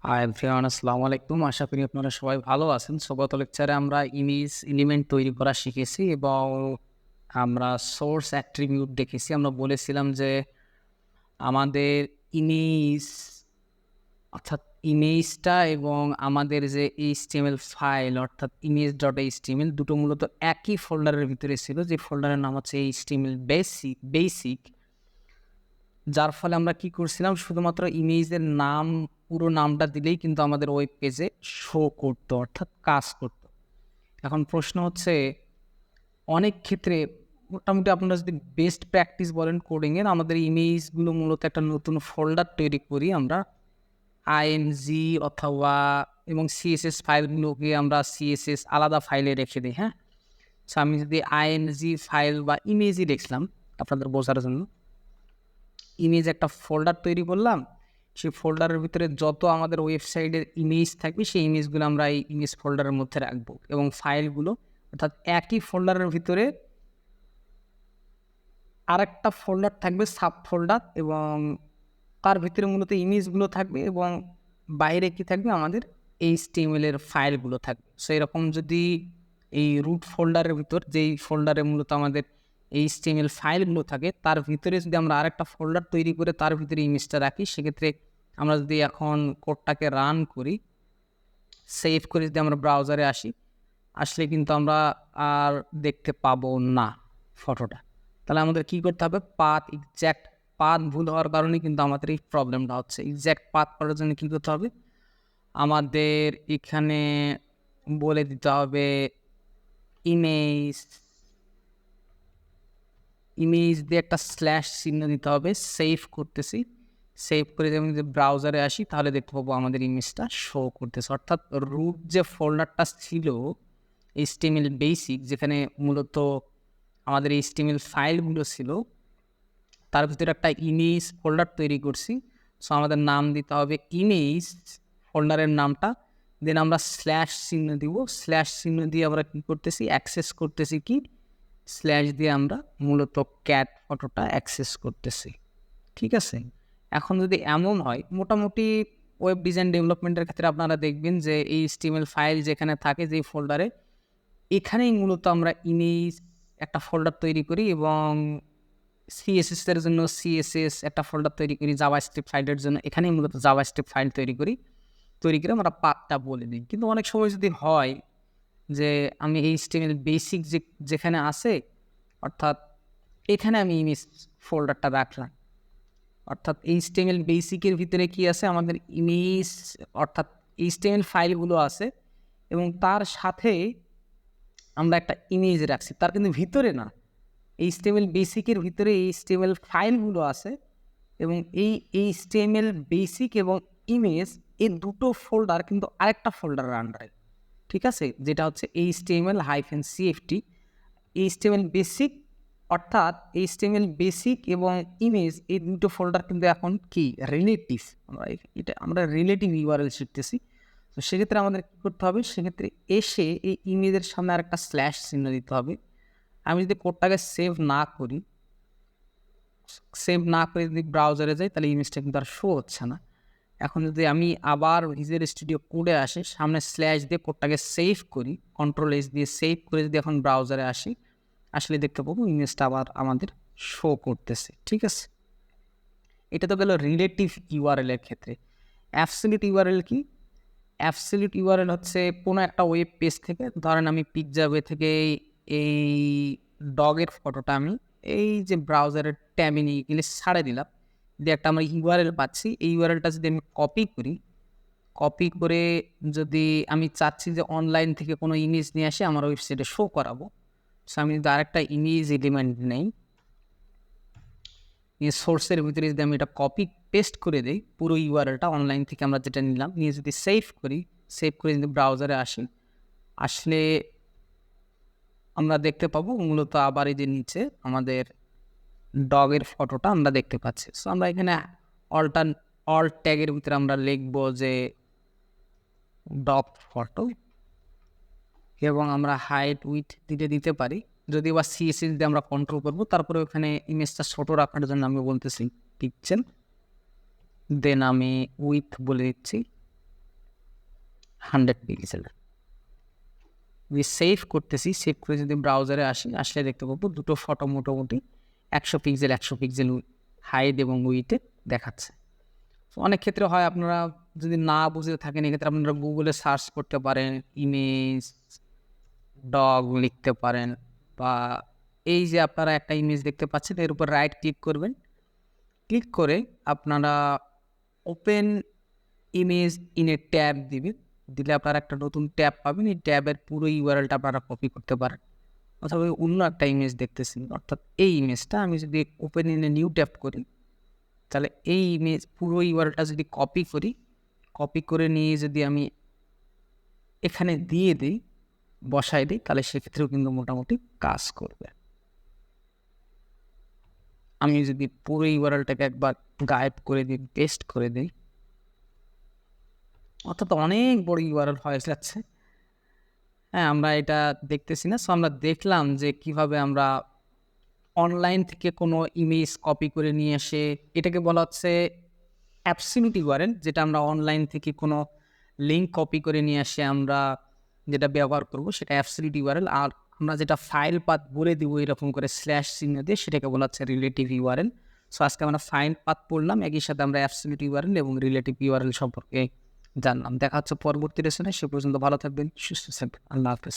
Hi everyone, আসসালামু আলাইকুম। আশা করি আপনারা সবাই ভালো আছেন। সো গত লেকচারে আমরা ইমেজ এলিমেন্ট তৈরি করা শিখেছি এবং আমরা সোর্স অ্যাট্রিবিউট দেখেছি। আমরা বলেছিলাম যে আমাদের ইমেজ অর্থাৎ ইমেজটা এবং আমাদের যে এইচটিএমএল ফাইল অর্থাৎ image.html দুটো মূলত একই ফোল্ডারের ভিতরে ছিল, যে ফোল্ডারের নাম হচ্ছে এইচটিএমএল বেসিক। যার ফলে আমরা কি করছিলাম, শুধুমাত্র ইমেজের নাম, পুরো নামটা দিলেই কিন্তু আমাদের ওয়েব পেজে শো করতো, অর্থাৎ কাজ করতো। এখন প্রশ্ন হচ্ছে, অনেক ক্ষেত্রে মোটামুটি আপনারা যদি বেস্ট প্র্যাকটিস বলেন কোডিংয়ের, আমাদের ইমেজগুলো মূলত একটা নতুন ফোল্ডার তৈরি করি আমরা আইএনজি অথবা এবং সিএসএস ফাইলগুলোকে আমরা সিএসএস আলাদা ফাইলে রেখে দিই। হ্যাঁ, সো আমি যদি আইএনজি ফাইল বা ইমেজই লিখলাম আপনাদের বোঝার জন্য, ইমেজ একটা ফোল্ডার তৈরি করলাম, সেই ফোল্ডারের ভিতরে যত আমাদের ওয়েবসাইটের ইমেজ থাকবে সেই ইমেজগুলো আমরা এই ইমেজ ফোল্ডারের মধ্যে রাখবো এবং ফাইলগুলো অর্থাৎ একই ফোল্ডারের ভিতরে আরেকটা ফোল্ডার থাকবে সাব ফোল্ডার এবং তার ভিতরে মূলত ইমেজগুলো থাকবে এবং বাইরে কি থাকবে, আমাদের এইচটিএমএল এর ফাইলগুলো থাকবে। সো এরকম যদি এই রুট ফোল্ডারের ভিতর, যেই ফোল্ডারে মূলত আমাদের এইচটিএমএল ফাইলগুলো থাকে, তার ভিতরে যদি আমরা আরেকটা ফোল্ডার তৈরি করে তার ভিতরে ইমেজটা রাখি, সেক্ষেত্রে আমরা যদি এখন কোডটাকে রান করি, সেভ করে যদি আমরা ব্রাউজারে আসলে কিন্তু আমরা আর দেখতে পাবো না ফটোটা। তাহলে আমাদের কি করতে হবে, এক্স্যাক্ট পাথ ভুল হওয়ার কারণে কিন্তু আমাদের এই প্রবলেমটা হচ্ছে। এক্স্যাক্ট পাথ করার জন্য কী করতে হবে, আমাদের এখানে বলে দিতে হবে ইমেজ দিয়ে একটা স্ল্যাশ চিহ্ন দিতে হবে। সেভ করতেছি, সেভ করে আমি যদি ব্রাউজারে আসি তাহলে দেখতে পাবো আমাদের ইমেজটা শো করতেছে। অর্থাৎ রুট যে ফোল্ডারটা ছিল এইচটিএমএল বেসিক, যেখানে মূলত আমাদের এইচটিএমএল ফাইলগুলো ছিল, তার ভিতরে একটা ইমেজ ফোল্ডার তৈরি করছি। সো আমাদের নাম দিতে হবে ইমেজ ফোল্ডারের নামটা, দেন আমরা স্ল্যাশ চিহ্ন দিব। স্ল্যাশ চিহ্ন দিয়ে আমরা কী করতেছি, অ্যাক্সেস করতেছি কি, স্ল্যাশ দিয়ে আমরা মূলত ক্যাট ফটোটা অ্যাক্সেস করতেছি। ঠিক আছে, এখন যদি এমন হয়, মোটামুটি ওয়েব ডিজাইন ডেভেলপমেন্টের ক্ষেত্রে আপনারা দেখবেন যে এই এইচটিএমএল ফাইল যেখানে থাকে, যেই ফোল্ডারে, এখানেই মূলত আমরা ইমেজ একটা ফোল্ডার তৈরি করি এবং সিএসএস এর জন্য সিএসএস একটা ফোল্ডার তৈরি করি, জাভাস্ক্রিপ্ট ফাইলের জন্য এখানেই মূলত জাভাস্ক্রিপ্ট ফাইল তৈরি করে আমরা পাথটা বলে দিই। কিন্তু অনেক সময় যদি হয় যে আমি এইচটিএমএল বেসিক যেখানে আছে, অর্থাৎ এখানে আমি ইমেজ ফোল্ডারটা রাখলাম, অর্থাৎ এইচটিএমএল বেসিকের ভিতরে কি আছে, আমাদের ইমেজ অর্থাৎ এইচটিএমএল ফাইলগুলো আছে এবং তার সাথে আমরা একটা ইমেজ রাখছি, তার কিন্তু ভিতরে না। এইচটিএমএল বেসিকের ভিতরে এইচটিএমএল ফাইলগুলো আছে এবং এই এইচটিএমএল বেসিক এবং ইমেজ, এই দুটো ফোল্ডার কিন্তু আরেকটা ফোল্ডারের আন্ডারে। ঠিক আছে, যেটা হচ্ছে HTML-CFT। এইচটিএমএল বেসিক অর্থাৎ এইচটিএমএল বেসিক এবং ইমেজ, এই দুটো ফোল্ডার কিন্তু এখন কি রিলেটিভ। আমরা রিলেটিভ ইউআরএল শিখতেছি। তো সেক্ষেত্রে আমাদের কী করতে হবে, সেক্ষেত্রে এসে এই ইমেজের সামনে আরেকটা স্ল্যাশ চিহ্ন দিতে হবে। আমি যদি কোডটাকে সেভ না করি যদি ব্রাউজারে যাই, তাহলে ইমেজটা কিন্তু আর শো হচ্ছে না। এখন যদি আমি আবার ভিজুয়াল স্টুডিও কোডে আসি, সামনে স্ল্যাশ দিয়ে কোডটাকে সেভ করি, কন্ট্রোল-S দিয়ে সেভ করে যদি এখন ব্রাউজারে আসলে দেখতে পাবো ইমেজটা আবার আমাদের শো করতেছে। ঠিক আছে, এটা তো গেল রিলেটিভ ইউআরএল এর ক্ষেত্রে। অ্যাবসলিউট ইউআরএল কি? অ্যাবসলিউট ইউআরএল হচ্ছে কোনো একটা ওয়েব পেজ থেকে, ধরেন আমি পিকজাবে থেকে এই ডগের ফটোটা আমি এই যে ব্রাউজারের ট্যাবে নিয়ে গেলে ছাড়ে দিলাম, দিয়ে একটা আমরা ইউআরএল পাচ্ছি। এই ইউআরএলটা যদি আমি কপি করে যদি আমি চাচ্ছি যে অনলাইন থেকে কোনো ইমেজ নিয়ে আসে আমার ওয়েবসাইটে শো করাবো, সো আমি যদি আরেকটা ইমেজ এলিমেন্ট নেই, সোর্সের ভিতরে যদি আমি এটা কপি পেস্ট করে দিই, পুরো ইউআরএলটা অনলাইন থেকে আমরা যেটা নিলাম নিয়ে যদি সেভ করে যদি ব্রাউজারে আসলে আমরা দেখতে পাবো মূলত আবার এই যে নিচে আমাদের ডগের ফটোটা আমরা দেখতে পাচ্ছি। সো আমরা এখানে অল্ট ট্যাগের ভিতরে আমরা লিখবো যে ডগ ফটো এবং আমরা হাইট উইথ দিতে পারি। যদি বা সিএসএস দিয়ে আমরা কন্ট্রোল করবো, তারপরে ওখানে ইমেজটা ছোটো রাখার জন্য আমি বলতেছি পিক্সেল, দেন আমি উইথ বলে দিচ্ছি 100 পিক্সেলের। আমি সেভ করতেছি, সেভ করে যদি ব্রাউজারে আসলে দেখতে পাবো দুটো ফটো মোটামুটি 100 পিক্সেল হাইট এবং উইথে দেখাচ্ছে। অনেক ক্ষেত্রে হয় আপনারা যদি না বুঝে থাকেন, এক্ষেত্রে আপনারা গুগলে সার্চ করতে পারেন, ইমেজ ডগ লিখতে পারেন, বা এই যে আপনারা একটা ইমেজ দেখতে পাচ্ছেন এর উপর রাইট ক্লিক করবেন, ক্লিক করে আপনারা open image in a tab দিলে আপনারা একটা নতুন ট্যাব পাবেন। এই ট্যাবের পুরো ইউআরএলটা আপনারা কপি করতে পারেন। অথবা অন্য একটা ইমেজ দেখতেছেন, অর্থাৎ এই ইমেজটা আমি যদি open in a new tab করি, তাহলে এই ইমেজ পুরো ইউআরএলটা যদি কপি করে নিয়ে যদি আমি এখানে দিয়ে দিই, বসাই দিই, তাহলে সেক্ষেত্রেও কিন্তু মোটামুটি কাজ করবে। আমি যদি পুরো ইউআরএলটাকে একবার গায়েব করে দিই, পেস্ট করে দিই, অর্থাৎ অনেক বড় ইউআরএল হয়ে যাচ্ছে। হ্যাঁ, আমরা এটা দেখতেছি না। সো আমরা দেখলাম যে কিভাবে আমরা অনলাইন থেকে কোনো ইমেজ কপি করে নিয়ে এসে, এটাকে বলা হচ্ছে অ্যাবসলিউট ইউআরএল, যেটা আমরা অনলাইন থেকে কোনো লিঙ্ক কপি করে নিয়ে এসে আমরা যেটা ব্যবহার করব সেটা অ্যাবসলিউট ইউআরএল। আর আমরা যেটা ফাইল পাথ বলে দিব এরকম করে স্ল্যাশ চিহ্ন দিয়ে, সেটাকে বলা হচ্ছে রিলেটিভ ইউআরএল। সো আজকে আমরা ফাইল পাথ পড়লাম, একই সাথে আমরা অ্যাবসলিউট ইউআরএল এবং রিলেটিভ ইউআরএল সম্পর্কে জানলাম। দেখা হচ্ছে পরবর্তী লেসনে। সে পর্যন্ত ভালো থাকবেন, সুস্থ থাকবেন। আল্লাহ হাফেজ।